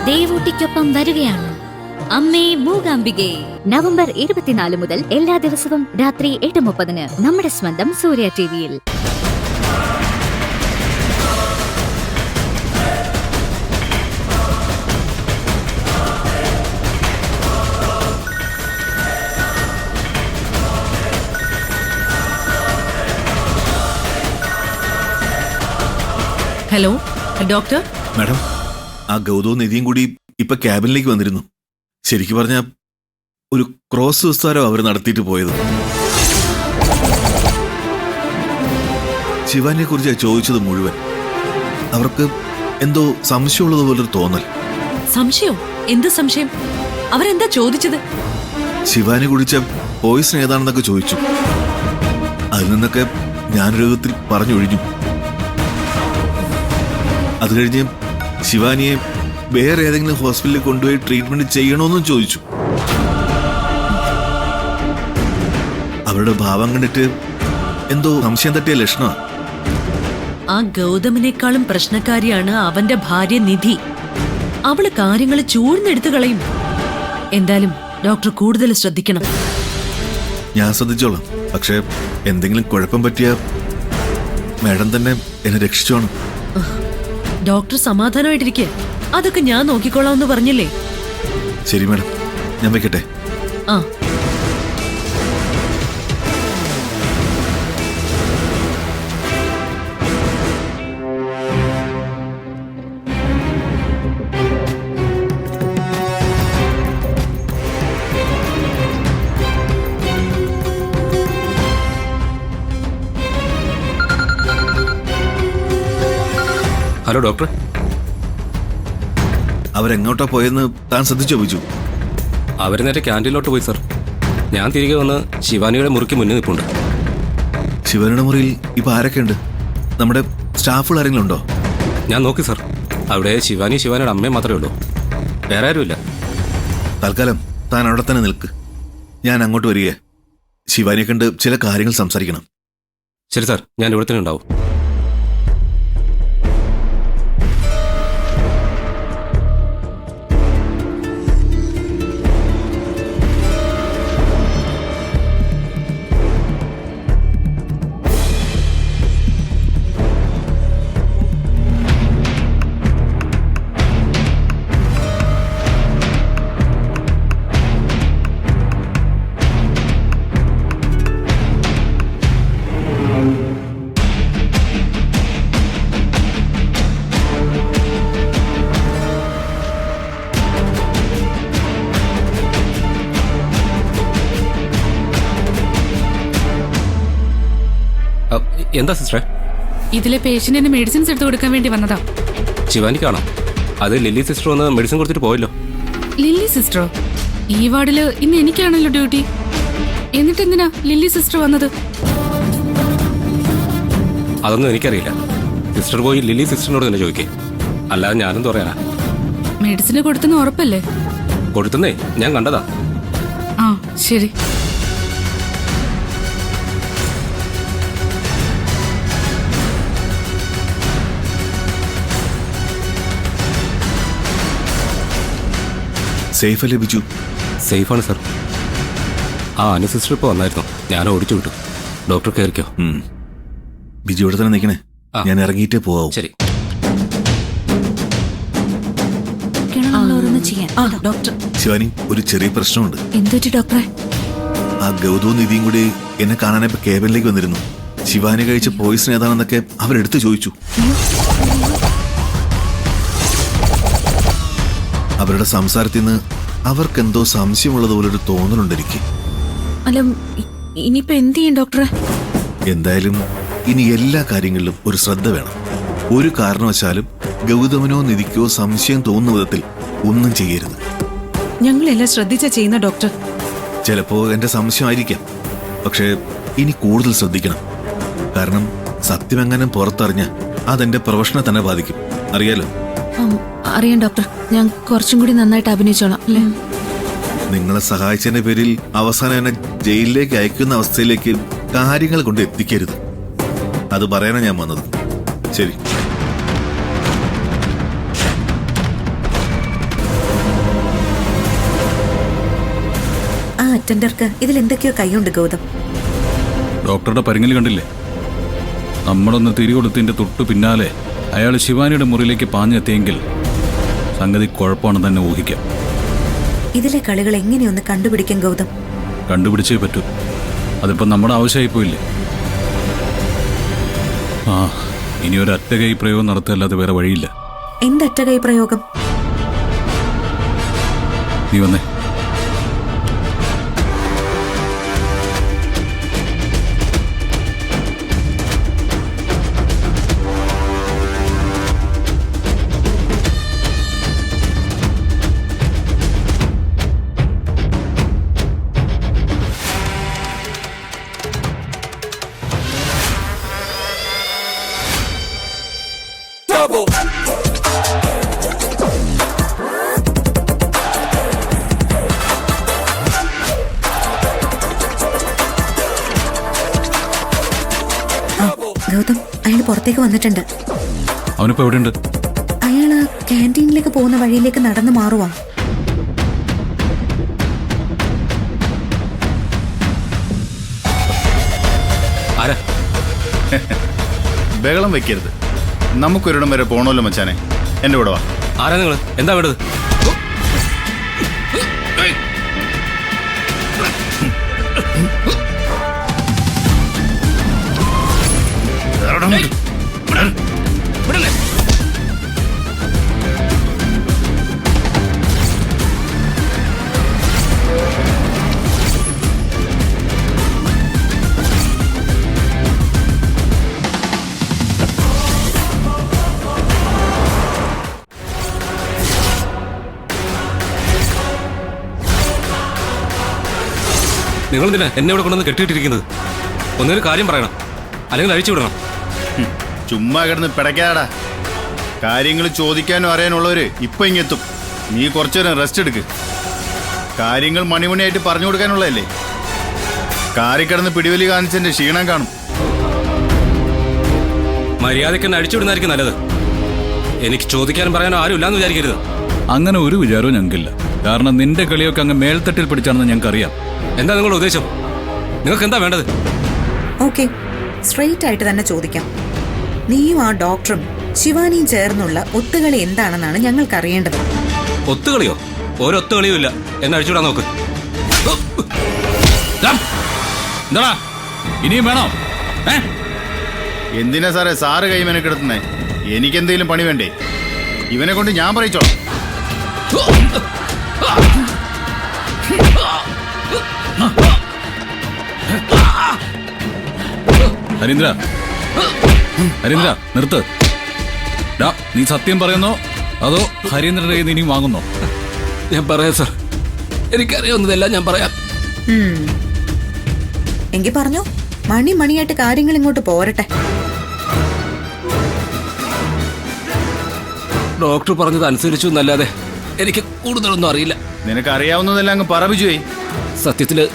ദേവൂട്ടിക്കൊപ്പം വരികയാണ് അമ്മേ മൂകാംബികെ. നവംബർ 24 മുതൽ എല്ലാ ദിവസവും രാത്രി 8:30 നമ്മുടെ സ്വന്തം സൂര്യ ടിവിയിൽ. Hello doctor. മാഡം, ആ ഗൗതവും നിധിയും കൂടി ഇപ്പൊ ക്യാബിനിലേക്ക് വന്നിരുന്നു. ശരിക്കും പറഞ്ഞ ഒരു ക്രോസ് വിസ്താരം അവർ നടത്തിയിട്ട് പോയത്. ശിവാനിയെ കുറിച്ച് ചോദിച്ചത് മുഴുവൻ. അവർക്ക് എന്തോ സംശയമുള്ളതുപോലൊരു തോന്നൽ. സംശയോ? എന്ത് സംശയം? അവരെന്താ ചോദിച്ചത്? ശിവാനി കുടിച്ച പോയിസൺ ഏതാണെന്നൊക്കെ ചോദിച്ചു. അതിൽ നിന്നൊക്കെ ഞാനൊരു വിധത്തിൽ പറഞ്ഞൊഴിഞ്ഞു. അത് കഴിഞ്ഞ് ശിവാനിയെ വേറെ ഏതെങ്കിലും ഹോസ്പിറ്റലിൽ കൊണ്ടുപോയി ട്രീറ്റ്മെന്റ് ചെയ്യണമെന്നും ചോദിച്ചു. അവരുടെ ഭാവം കണ്ടിട്ട് എന്തോ സംശയം തട്ടിയ ലക്ഷണമാണ്. ആ ഗൗതമിനേക്കാളും പ്രശ്നക്കാരിയാണ് അവന്റെ ഭാര്യ നിധി. അവള് കാര്യങ്ങൾ ചൂഴ്ന്നെടുത്തു കളയും. എന്തായാലും ഡോക്ടർ കൂടുതൽ ശ്രദ്ധിക്കണം. ഞാൻ ശ്രദ്ധിച്ചോളാം. പക്ഷെ എന്തെങ്കിലും കുഴപ്പം പറ്റിയ മാഡം തന്നെ എന്നെ രക്ഷിച്ചോണം. ഡോക്ടർ സമാധാനമായിട്ടിരിക്കെ. അതൊക്കെ ഞാൻ നോക്കിക്കോളാം എന്ന് പറഞ്ഞില്ലേ? ശരി മാഡം, ഞാൻ വെക്കട്ടെ. ആ ഹലോ ഡോക്ടർ. അവരെങ്ങോട്ടാ പോയെന്ന് താൻ ശ്രദ്ധിച്ചോ ബിജു? അവർ നേരെ ക്യാൻറ്റീനിലോട്ട് പോയി സർ. ഞാൻ തിരികെ വന്ന് ശിവാനിയുടെ മുറിക്ക് മുന്നിൽ നിൽപ്പുണ്ട്. ശിവാനിയുടെ മുറിയിൽ ഇപ്പൊ ആരൊക്കെയുണ്ട്? നമ്മുടെ സ്റ്റാഫുകൾ ആരെങ്കിലും ഉണ്ടോ? ഞാൻ നോക്കി സർ. അവിടെ ശിവാനിയുടെ അമ്മയും മാത്രമേ ഉള്ളൂ. വേറെ ആരുമില്ല. തൽക്കാലം താൻ അവിടെ തന്നെ നിൽക്ക്. ഞാൻ അങ്ങോട്ട് വരികയെ. ശിവാനിയെ കണ്ട് ചില കാര്യങ്ങൾ സംസാരിക്കണം. ശരി സാർ, ഞാൻ ഇവിടെ തന്നെ ഉണ്ടാവും. എന്താ സിസ്റ്ററെ? ഇതിലെ പേഷ്യന്റിന് മെഡിസിൻസ് എടുത്തു കൊടുക്കാൻ വേണ്ടി വന്നതാ. ശിവാനിക്കാണോ? അത് ലില്ലി സിസ്റ്റർ വന്ന് മെഡിസിൻ കൊടുത്തിട്ട് പോയല്ലോ. ലില്ലി സിസ്റ്ററോ? ഈ വാർഡില് ഇന്ന് എനിക്കാണല്ലോ ഡ്യൂട്ടി. എന്നിട്ട് എന്തിനാ ലില്ലി സിസ്റ്റർ വന്നത്? അതൊന്നും എനിക്കറിയില്ല. സിസ്റ്റർ പോയി ലില്ലി സിസ്റ്ററിനോട് തന്നെ ചോദിക്കേ. അല്ലാതെ ഞാനെന്ത് പറയാനാ? മെഡിസിന് കൊടുത്തെന്ന് ഉറപ്പല്ലേ? കൊടുത്തുന്നേ, ഞാൻ കണ്ടതാ. ആ ശരി. സേഫ് അല്ലേ ബിജു? സേഫാണ് സർ. ആ അനു സിസ്റ്റർ ഇപ്പോൾ വന്നായിരുന്നു. ഞാൻ ഓടിച്ചു വിട്ടു. ഡോക്ടർ കയറിക്കോ. ബിജു ഇവിടെ തന്നെ നിൽക്കണേ. ഞാൻ ഇറങ്ങിയിട്ടേ പോവാവും. ശരി. ഡോക്ടർ. ശിവാനി, ഒരു ചെറിയ പ്രശ്നമുണ്ട്. എന്തുപറ്റി ഡോക്ടറെ? ആ ഗൗതവും നിധിയും കൂടി എന്നെ കാണാനായി കേബിനിലേക്ക് വന്നിരുന്നു. ശിവാനി കഴിച്ച പോയിസൺ ഏതാണെന്നൊക്കെ അവരെടുത്ത് ചോദിച്ചു. അവരുടെ സംസാരത്തിൽ നിന്ന് അവർക്കെന്തോ സംശയമുള്ളതുപോലൊരു തോന്നലുണ്ട് എനിക്ക്. അല്ല, ഇനിയിപ്പോ എന്ത് ചെയ്യും ഡോക്ടറെ? എന്തായാലും ഇനി എല്ലാ കാര്യങ്ങളിലും ഒരു ശ്രദ്ധ വേണം. ഒരു കാരണവശാലും ഗൗതമനോ നിധിക്കോ സംശയം തോന്നുന്ന വിധത്തിൽ ഒന്നും ചെയ്യരുത്. ഞങ്ങളെല്ലാം ശ്രദ്ധിച്ചാ ചെയ്യുന്ന ഡോക്ടർ. ചിലപ്പോ എന്റെ സംശയമായിരിക്കാം. പക്ഷേ ഇനി കൂടുതൽ ശ്രദ്ധിക്കണം. കാരണം സത്യമെങ്ങാനും പുറത്തറിഞ്ഞ അതെന്റെ പ്രൊഫഷനെ തന്നെ ബാധിക്കും. അറിയാലോ? അറിയാം ഡോക്ടർ. ഞാൻ കുറച്ചും കൂടി നന്നായിട്ട് അഭിനയിച്ചോളാം അല്ലേ? നിങ്ങളെ സഹായിച്ചതിന്റെ പേരിൽ അവസാനം എന്നെ ജയിലിലേക്ക് അയക്കുന്ന അവസ്ഥയിലേക്ക് കാര്യങ്ങൾ കൊണ്ട് എത്തിക്കരുത്. അത് പറയാനാണ് ഞാൻ വന്നത്. ശരി. അറ്റൻഡർക്ക് ഇതിൽ എന്തൊക്കെയോ കൈയുണ്ട് ഗൗതം. ഡോക്ടറുടെ പരിങ്ങൽ കണ്ടില്ലേ? നമ്മളൊന്ന് തിരികൊടുത്തതിന്റെ തൊട്ടു പിന്നാലെ അയാൾ ശിവാനിയുടെ മുറിയിലേക്ക് പാഞ്ഞെത്തിയെങ്കിൽ സംഗതി കുഴപ്പമാണെന്ന് തന്നെ ഊഹിക്കാം. ഇതിലെ കളികൾ എങ്ങനെയൊന്ന് കണ്ടുപിടിക്കും ഗൗതം? കണ്ടുപിടിച്ചേ പറ്റൂ. അതിപ്പോ നമ്മുടെ ആവശ്യമായി പോയില്ലേ? ഇനി ഒരു അറ്റകൈ പ്രയോഗം നടത്തല്ലാതെ വേറെ വഴിയില്ല. എന്തറ്റ കൈ പ്രയോഗം? നീ വന്നേ. ഗൗതം, അയാൾ പുറത്തേക്ക് വന്നിട്ടുണ്ട്. അവനിപ്പോ എവിടെയുണ്ട്? അയാള് ക്യാൻറ്റീനിലേക്ക് പോകുന്ന വഴിയിലേക്ക് നടന്നു മാറുവാ. ആരാ? ബഹളം വെക്കരുത്. നമുക്കൊരിടം വരെ പോണല്ലോ മച്ചാനെ. എന്റെ കൂടെ വാ. ആരാ നിങ്ങൾ? എന്താ വേണ്ടത്? നിങ്ങളെന്തിനാ എന്നെ ഇവിടെ കൊണ്ടുവന്ന് കെട്ടിയിട്ടിരിക്കുന്നത്? ഒന്നൊരു കാര്യം പറയണം, അല്ലെങ്കിൽ അഴിച്ചു വിടണം. ചുമ്മാ കിടന്ന് പിടയ്ക്കാടാ. കാര്യങ്ങൾ ചോദിക്കാനും അറിയാനുള്ളവര് ഇപ്പൊ ഇങ്ങെത്തും. നീ കുറച്ചുനേരം റെസ്റ്റ് എടുക്ക്. കാര്യങ്ങൾ മണിമണിയായിട്ട് പറഞ്ഞു കൊടുക്കാനുള്ളതല്ലേ. കാറി കിടന്ന് പിടിവലി കാണിച്ചെന്റെ ക്ഷീണം കാണും. മര്യാദയ്ക്ക് എന്നെ അഴിച്ചു വിടുന്നതായിരിക്കും നല്ലത്. എനിക്ക് ചോദിക്കാനും പറയാനും ആരും ഇല്ലാന്ന് വിചാരിക്കരുത്. അങ്ങനെ ഒരു വിചാരവും ഞങ്ങൾക്കില്ല. കാരണം നിന്റെ കളിയൊക്കെ അങ്ങ് മേൽത്തട്ടിൽ പിടിച്ചാണെന്ന് ഞങ്ങൾക്കറിയാം. എന്താ നിങ്ങളുടെ ഉദ്ദേശം? നിങ്ങൾക്ക് എന്താ വേണ്ടത്? ഓക്കെ, സ്ട്രെയിറ്റ് ആയിട്ട് തന്നെ ചോദിക്കാം. നീയും ആ ഡോക്ടറും ശിവാനിയും ചേർന്നുള്ള ഒത്തുകളി എന്താണെന്നാണ് ഞങ്ങൾക്ക് അറിയേണ്ടത്. ഒത്തുകളിയോ? ഒരൊത്തുകളിയും ഇല്ല. എന്നെ അഴിച്ചുവിടാൻ നോക്ക്. എന്താടാ ഇനിയും വേണോ? എന്തിനാ സാറേ സാറ് കൈമെനക്കെടുത്തുന്നേ? എനിക്കെന്തെങ്കിലും പണി വേണ്ടേ? ഇവനെ കൊണ്ട് ഞാൻ പറയിച്ചോളാം. ഹരീന്ദ്ര, ഹരീന്ദ്ര നിർത്ത്. നീ സത്യം പറയുന്നോ അതോ ഹരീന്ദ്രന്റെ കയ്യിൽ നിന്ന് ഇനിയും വാങ്ങുന്നോ? ഞാൻ പറയാം സാർ, എനിക്കറിയാവുന്നതെല്ലാം ഞാൻ പറയാം. എങ്കിൽ പറഞ്ഞു, മണിയായിട്ട് കാര്യങ്ങൾ ഇങ്ങോട്ട് പോരട്ടെ. ഡോക്ടർ പറഞ്ഞത് അനുസരിച്ചു എന്നല്ലാതെ എനിക്ക് കൂടുതലൊന്നും അറിയില്ല. നിനക്ക് അറിയാവുന്നതെല്ലാം അങ്ങ് പറ ബിജുവേ. സത്യത്തില്